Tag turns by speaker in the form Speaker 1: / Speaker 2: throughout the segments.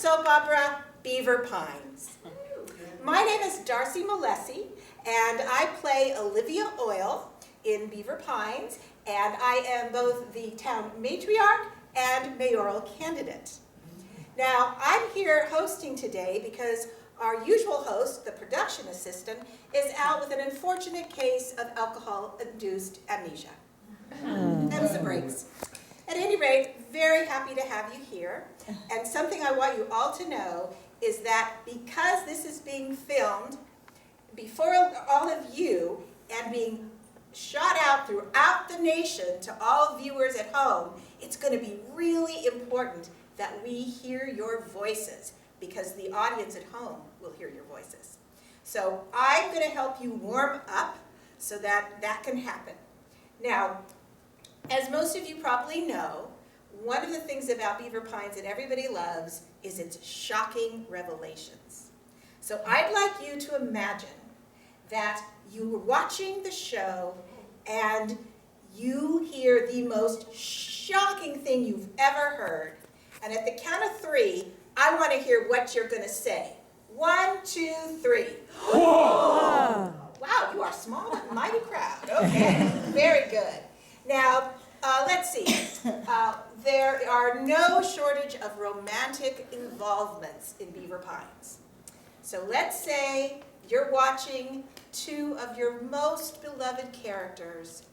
Speaker 1: soap opera, Beaver Pines. My name is Darcy Molesi, and I play Olivia Oil in Beaver Pines, and I am both the town matriarch and mayoral candidate. Now, I'm here hosting today because our usual host, the production assistant, is out with an unfortunate case of alcohol-induced amnesia. Them's the breaks. At any rate, very happy to have you here. And something I want you all to know is that because this is being filmed before all of you and being shot out throughout the nation to all viewers at home, it's going to be really important that we hear your voices, because the audience at home will hear your voices. So I'm going to help you warm up so that that can happen. Now, as most of you probably know, one of the things about Beaver Pines that everybody loves is its shocking revelations. So I'd like you to imagine that you were watching the show and you hear the most shocking thing you've ever heard. And at the count of 3, I want to hear what you're going to say. 1, 2, 3. Whoa! Wow, you are small but mighty crowd. Okay, very good. Now, let's see. There are no shortage of romantic involvements in Beaver Pines. So let's say you're watching 2 of your most beloved characters,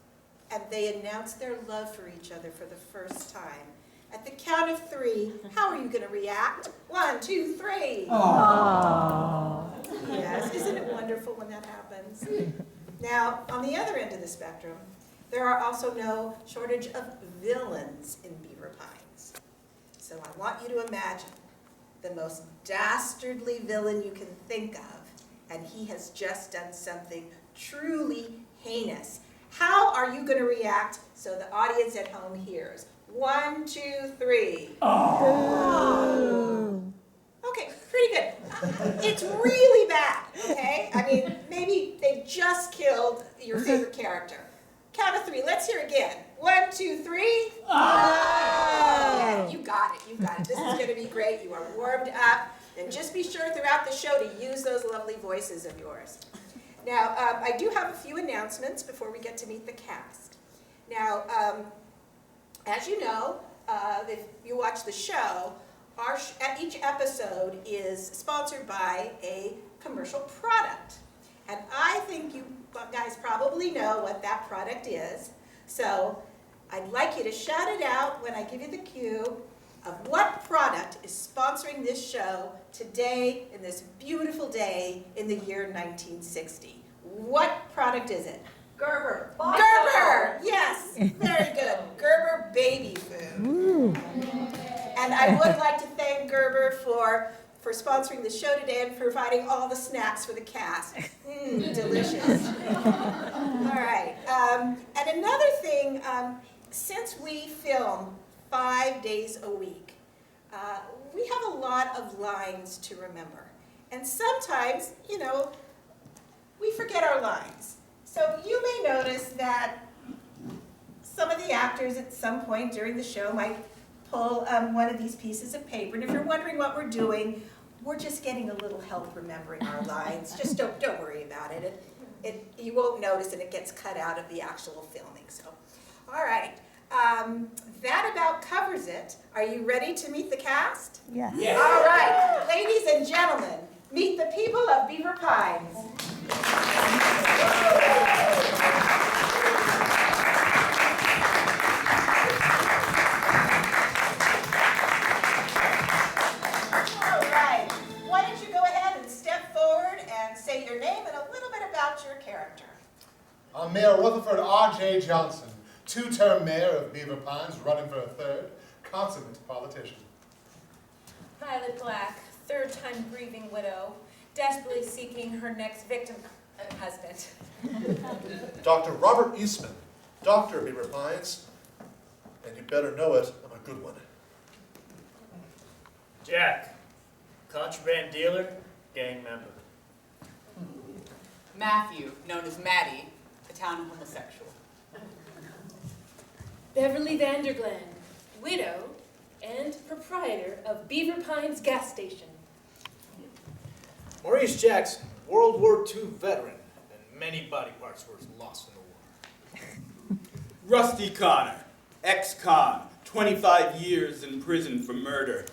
Speaker 1: and they announce their love for each other for the first time. At the count of 3, how are you going to react? 1, 2, 3. Aww. Yes, isn't it wonderful when that happens? Now, on the other end of the spectrum, there are also no shortage of villains in Beaver Pines. So I want you to imagine the most dastardly villain you can think of, and he has just done something truly heinous. How are you going to react so the audience at home hears? 1, 2, 3. Oh. Okay, pretty good. It's really bad, okay? I mean, maybe they just killed your favorite character. Count of 3, let's hear it again. 1, 2, 3. Oh. Yeah, you got it, you got it. This is going to be great. You are warmed up. And just be sure throughout the show to use those lovely voices of yours. Now, I do have a few announcements before we get to meet the cast. Now, as you know, if you watch the show, each episode is sponsored by a commercial product. And I think you guys probably know what that product is. So I'd like you to shout it out when I give you the cue of what product is sponsoring this show today, in this beautiful day in the year 1960. What product is it?
Speaker 2: Gerber.
Speaker 1: Gerber! Yes, very good. Gerber baby food. Ooh. And I would like to thank Gerber for sponsoring the show today and providing all the snacks for the cast. Delicious. All right. And another thing, since we film 5 days a week, we have a lot of lines to remember. And sometimes, you know, we forget our lines. So you may notice that some of the actors at some point during the show might pull one of these pieces of paper. And if you're wondering what we're doing, we're just getting a little help remembering our lines. Just don't worry about it. You won't notice, and it gets cut out of the actual filming. So, all right. That about covers it. Are you ready to meet the cast?
Speaker 3: Yes.
Speaker 1: Yeah. All right. Ladies and gentlemen, meet the people of Beaver Pines. All right. Why don't you go ahead and step forward and say your name and a little bit about your character.
Speaker 4: I'm Mayor Rutherford R.J. Johnson, 2-term mayor of Beaver Pines, running for a 3rd, consummate politician.
Speaker 2: Violet Black, 3rd-time grieving widow, desperately seeking her next victim husband.
Speaker 5: Dr. Robert Eastman, doctor of Beaver Pines, and you better know it, I'm a good one.
Speaker 6: Jack, contraband dealer, gang member.
Speaker 7: Matthew, known as Maddie, a town homosexual.
Speaker 2: Beverly Vanderglen, widow, and proprietor of Beaver Pines Gas Station.
Speaker 3: Maurice Jackson, World War II veteran, and many body parts were lost in the war.
Speaker 8: Rusty Connor, ex-con, 25 years in prison for murder.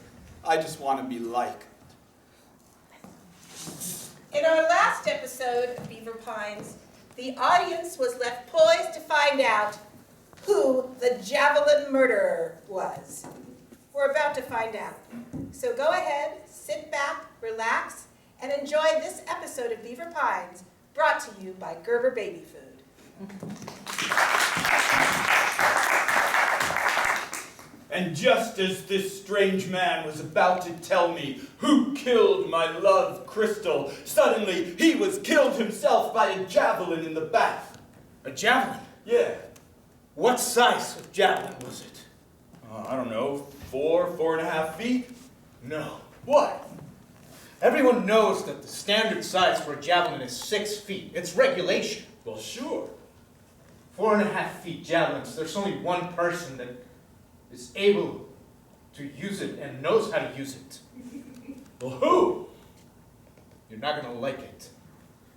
Speaker 8: I just want to be like.
Speaker 1: In our last episode of Beaver Pines, the audience was left poised to find out who the javelin murderer was. We're about to find out. So go ahead, sit back, relax, and enjoy this episode of Beaver Pines, brought to you by Gerber Baby Food.
Speaker 8: And just as this strange man was about to tell me who killed my love, Crystal, suddenly he was killed himself by a javelin in the back.
Speaker 3: A javelin?
Speaker 8: Yeah.
Speaker 3: What size of javelin was it?
Speaker 8: I don't know, 4.5 feet?
Speaker 3: No.
Speaker 8: What?
Speaker 3: Everyone knows that the standard size for a javelin is 6 feet. It's regulation.
Speaker 8: Well, sure.
Speaker 3: 4.5 feet javelins. There's only one person that is able to use it and knows how to use it.
Speaker 8: Well, who?
Speaker 3: You're not gonna like it.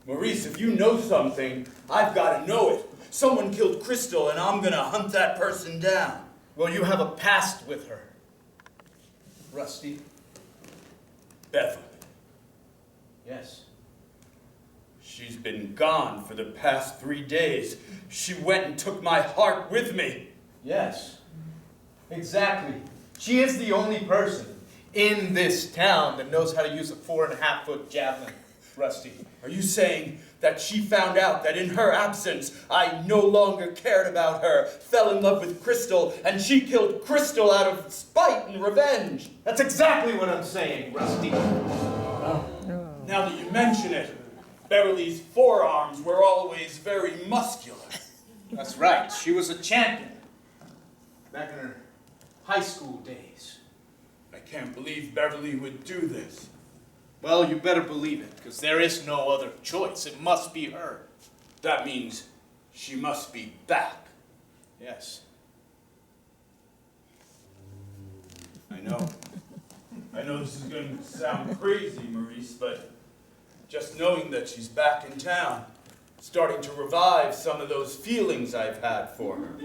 Speaker 8: Maurice, if you know something, I've got to know it. Someone killed Crystal, and I'm going to hunt that person down.
Speaker 3: Well, you have a past with her, Rusty.
Speaker 8: Beverly.
Speaker 3: Yes.
Speaker 8: She's been gone for the past 3 days. She went and took my heart with me.
Speaker 3: Yes. Exactly. She is the only person in this town that knows how to use a 4.5 foot javelin, Rusty.
Speaker 8: Are you saying that she found out that in her absence, I no longer cared about her, fell in love with Crystal, and she killed Crystal out of spite and revenge?
Speaker 3: That's exactly what I'm saying, Rusty.
Speaker 8: Now that you mention it, Beverly's forearms were always very muscular.
Speaker 3: That's right. She was a champion back in her high school days.
Speaker 8: I can't believe Beverly would do this.
Speaker 3: Well, you better believe it, because there is no other choice. It must be her.
Speaker 8: That means she must be back.
Speaker 3: Yes.
Speaker 8: I know. I know this is going to sound crazy, Maurice, but just knowing that she's back in town, starting to revive some of those feelings I've had for her.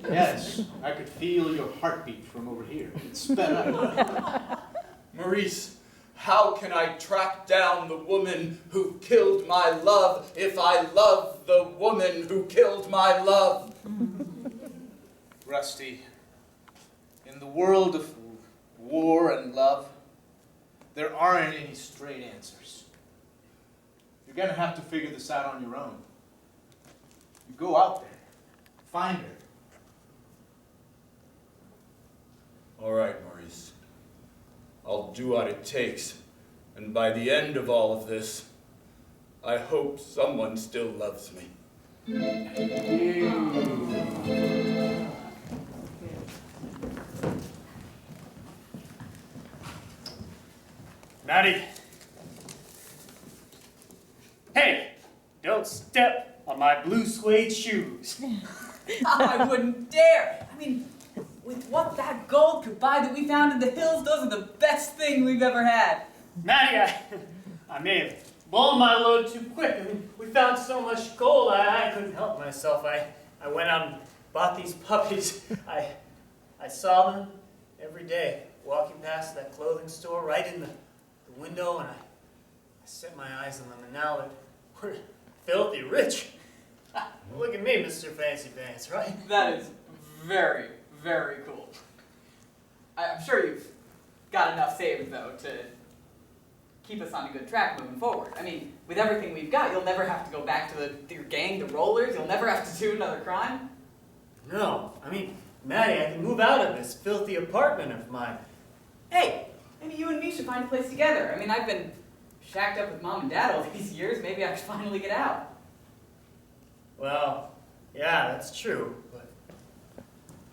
Speaker 3: Yes. I could feel your heartbeat from over here. It sped up.
Speaker 8: Maurice, how can I track down the woman who killed my love if I love the woman who killed my love?
Speaker 3: Rusty, in the world of war and love, there aren't any straight answers. You're going to have to figure this out on your own. You go out there, find her.
Speaker 8: All right, Maurice. I'll do what it takes. And by the end of all of this, I hope someone still loves me.
Speaker 6: Maddie. Hey, don't step on my blue suede shoes.
Speaker 7: I wouldn't dare. I mean, with what that gold could buy that we found in the hills, those are the best thing we've ever had.
Speaker 6: Maddie, I may have blown my load too quick. I mean, we found so much gold, I couldn't help myself. I went out and bought these puppies. I saw them every day, walking past that clothing store right in the window, and I set my eyes on them, and now we're filthy rich. Look at me, Mr. Fancy Pants, right?
Speaker 7: That is very, very cool. I'm sure you've got enough saved, though, to keep us on a good track moving forward. I mean, with everything we've got, you'll never have to go back to your gang, the Rollers. You'll never have to do another crime.
Speaker 6: No, I mean, Maddie, I can move out of this filthy apartment of mine.
Speaker 7: Hey, maybe you and me should find a place together. I mean, I've been shacked up with Mom and Dad all these years. Maybe I should finally get out.
Speaker 6: Well, yeah, that's true, but...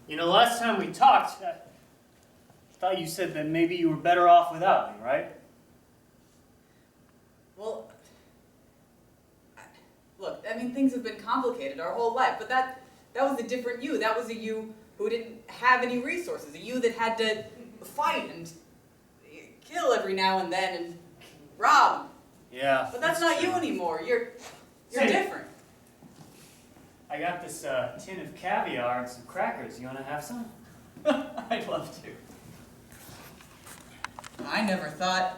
Speaker 6: You know, last time we talked, I thought you said that maybe you were better off without me, right?
Speaker 7: Well, look, I mean, things have been complicated our whole life, but that was a different you. That was a you who didn't have any resources, a you that had to fight and kill every now and then and rob.
Speaker 6: Yeah.
Speaker 7: But that's not you anymore. You're
Speaker 6: Say-
Speaker 7: different.
Speaker 6: I got this tin of caviar and some crackers. You want to have some?
Speaker 7: I'd love to. I never thought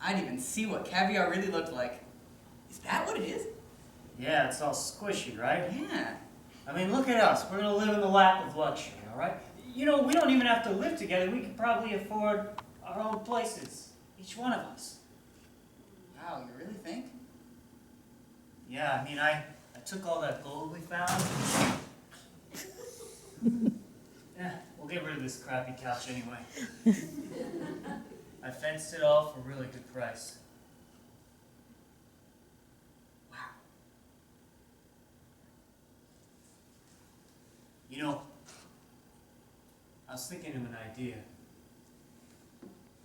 Speaker 7: I'd even see what caviar really looked like. Is that what it is?
Speaker 6: Yeah, it's all squishy, right?
Speaker 7: Yeah.
Speaker 6: I mean, look at us. We're going to live in the lap of luxury, all right? You know, we don't even have to live together. We could probably afford our own places, each one of us.
Speaker 7: Wow, you really think?
Speaker 6: Yeah, I mean, I took all that gold we found. Yeah, we'll get rid of this crappy couch anyway. I fenced it all for a really good price.
Speaker 7: Wow.
Speaker 6: You know, I was thinking of an idea.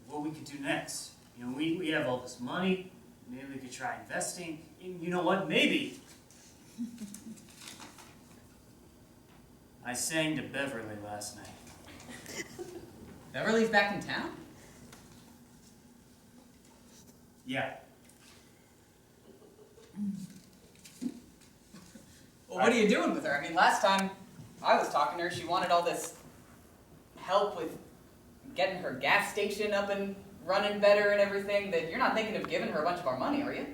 Speaker 6: What we could do next. You know, we have all this money. Maybe we could try investing. And you know what? Maybe. I sang to Beverly last night.
Speaker 7: Beverly's back in town?
Speaker 6: Yeah.
Speaker 7: Well, what are you doing with her? I mean, last time I was talking to her, she wanted all this help with getting her gas station up and running better and everything. That you're not thinking of giving her a bunch of our money, are you?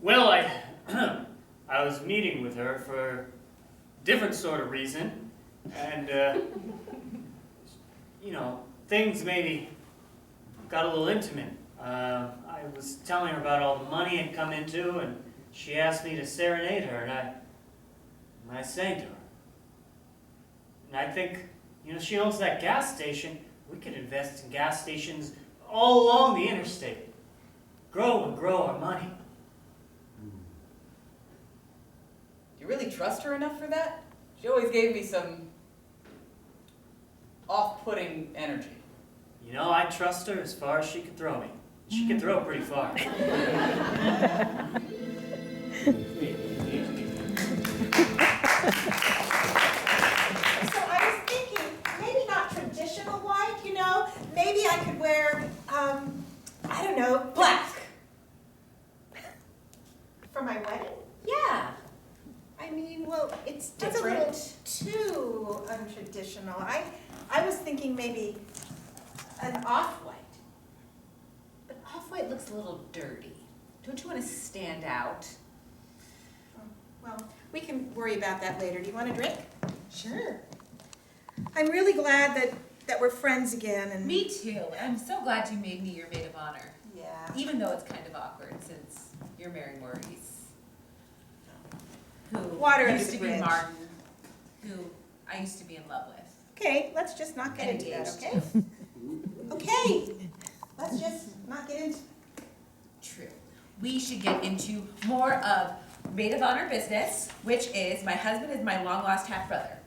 Speaker 6: Well, I was meeting with her for a different sort of reason. And, you know, things maybe got a little intimate. I was telling her about all the money had come into, and she asked me to serenade her, and I sang to her. And I think, you know, she owns that gas station. We could invest in gas stations all along the interstate. Grow and grow our money.
Speaker 7: Do you really trust her enough for that? She always gave me some off-putting energy.
Speaker 6: You know, I trust her as far as she could throw me. She can throw pretty far.
Speaker 1: So I was thinking, maybe not traditional white, you know? Maybe I could wear, I don't know, black. For my wedding? Yeah. I mean, well, it's
Speaker 2: That's a
Speaker 1: little too untraditional. I was thinking maybe an off-white.
Speaker 2: But off-white looks a little dirty. Don't you want to stand out?
Speaker 1: Well, we can worry about that later. Do you want a drink?
Speaker 2: Sure.
Speaker 1: I'm really glad that we're friends again. And
Speaker 2: Me too. I'm so glad you made me your maid of honor.
Speaker 1: Yeah.
Speaker 2: Even though it's kind of awkward since you're marrying Maurice. Who
Speaker 1: Water under
Speaker 2: used
Speaker 1: the
Speaker 2: to be
Speaker 1: bridge.
Speaker 2: Martin, who I used to be in love with.
Speaker 1: Okay, let's just not get
Speaker 2: And
Speaker 1: into that,
Speaker 2: engaged.
Speaker 1: okay? Okay, let's just not get into.
Speaker 2: True. We should get into more of maid of honor business, which is my husband is my long lost half brother.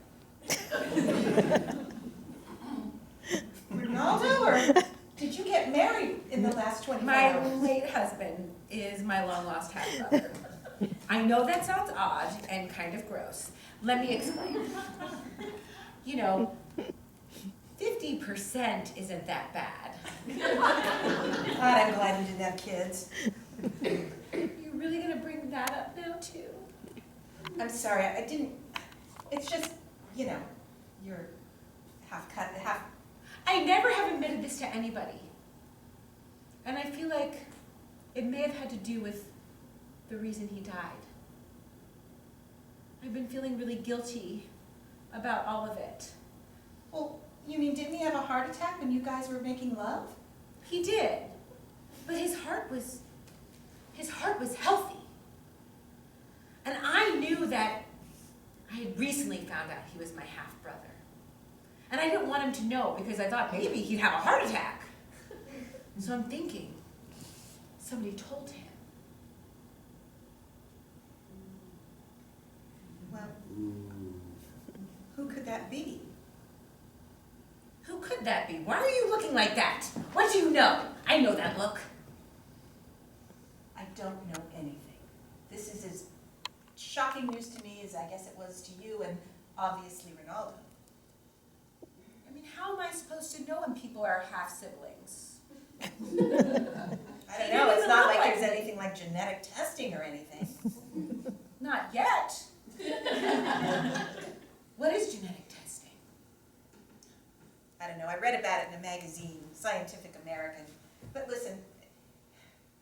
Speaker 1: Ronaldo, or did you get married in the last 24
Speaker 2: My
Speaker 1: hours?
Speaker 2: late husband is my long lost half brother. I know that sounds odd and kind of gross. Let me explain. You know, 50% isn't that bad.
Speaker 1: God, I'm glad you didn't have kids.
Speaker 2: You're really gonna bring that up now too?
Speaker 1: I'm sorry, I didn't, it's just, you know, you're half cut, half.
Speaker 2: I never have admitted this to anybody. And I feel like it may have had to do with the reason he died. I've been feeling really guilty about all of it.
Speaker 1: Well, you mean, didn't he have a heart attack when you guys were making love?
Speaker 2: He did, but his heart was healthy. And I knew that I had recently found out he was my half brother. And I didn't want him to know because I thought maybe he'd have a heart attack. So I'm thinking, somebody told him.
Speaker 1: Well, who could that be?
Speaker 2: Who could that be? Why are you looking like that? What do you know? I know that look.
Speaker 1: I don't know anything. This is as shocking news to me as I guess it was to you and obviously Ronaldo.
Speaker 2: I mean, how am I supposed to know when people are half-siblings?
Speaker 9: I don't know, it's not like there's anything like genetic testing or anything.
Speaker 2: Not yet. What is genetic testing?
Speaker 9: I don't know, I read about it in a magazine, Scientific American. But listen,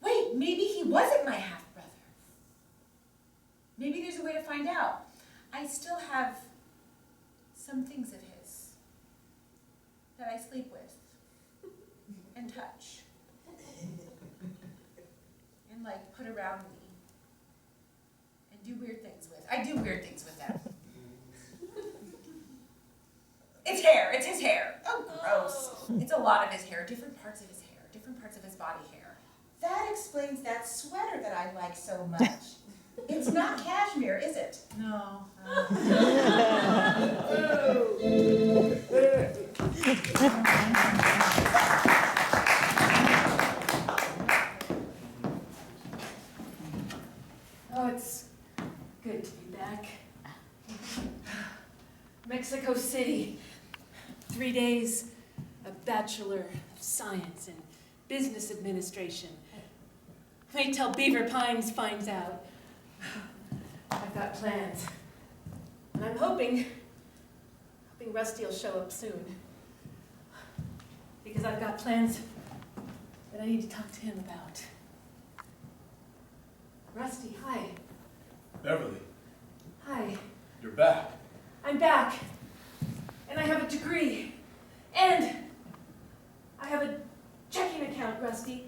Speaker 2: Wait, maybe he wasn't my half-brother. Maybe there's a way to find out. I still have some things of his that I sleep with and touch and like put around me and do weird things with. I do weird things with them. It's hair, it's his hair.
Speaker 9: oh, gross.
Speaker 2: It's a lot of his hair, different parts of his hair, different parts of his body hair.
Speaker 9: That explains that sweater that I like so much. It's not cashmere, is it?
Speaker 2: No.
Speaker 10: Oh, it's good to be back. Mexico City. 3 days, a Bachelor of Science in Business Administration. Wait till Beaver Pines finds out. I've got plans. And I'm hoping Rusty will show up soon. Because I've got plans that I need to talk to him about. Rusty, hi.
Speaker 8: Beverly,
Speaker 10: Hi.
Speaker 8: you're back.
Speaker 10: I'm back. And I have a degree. And I have a checking account, Rusty.